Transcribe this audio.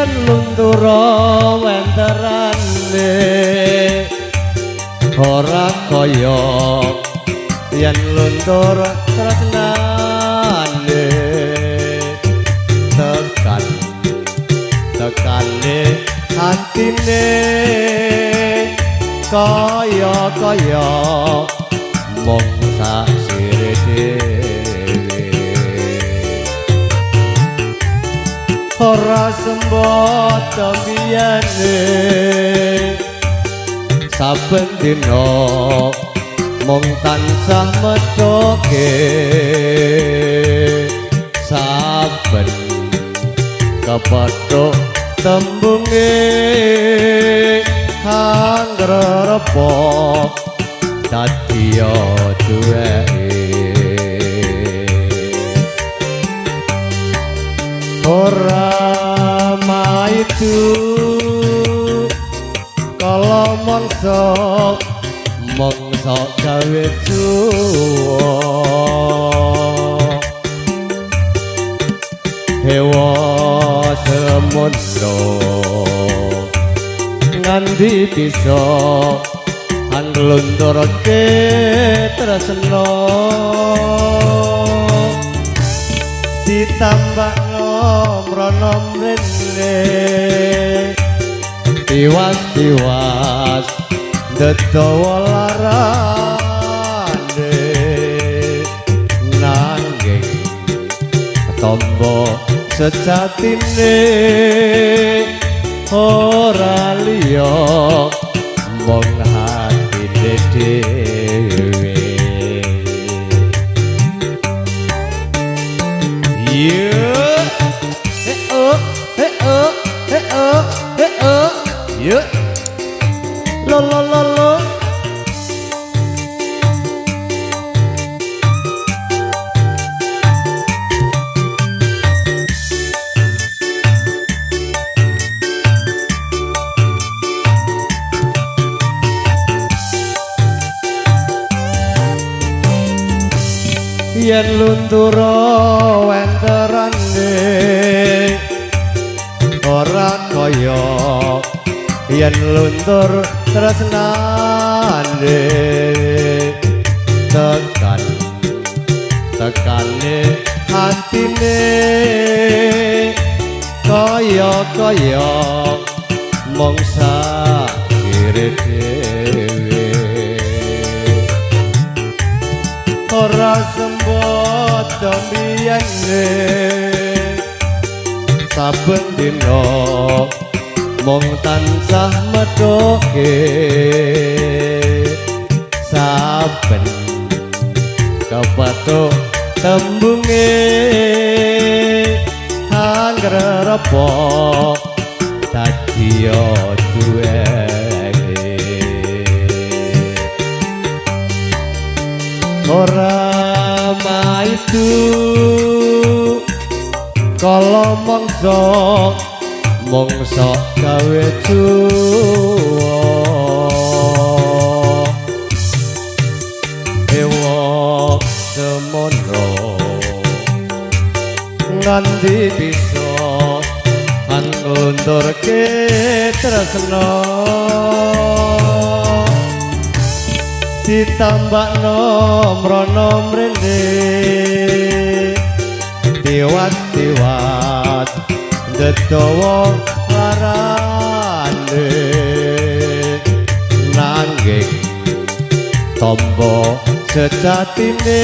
yen lundura wenterane ora kaya yen luntur tresnane tekane atine kaya mung sak sire dhewe ora sembot biyane saben dina mung tansah medhoke saben kepethuk tembunge angrerepa dadi duweke ora maidu kala mangsa gawe juwa hewa semono nganti bisa anglunturke tresna ditambah nomrono mrene tiwas dedawa larane nanging tombo sejatine ora liya mung atine dhewe yo lo yen luntura wenterane ora kaya yen luntur tresnane tekane atine kaya mung sak kire dhewe ora sembot biyane saben dina mung tansah medhoke saben kepethuk tembunge angrerepa dadi duweke ora maidu kala mangsa gawe juwa hewa semono nganti bisa anglunturke tresna ditambah nomrono mrene tiwas dedawa larane nanging tombo sejatine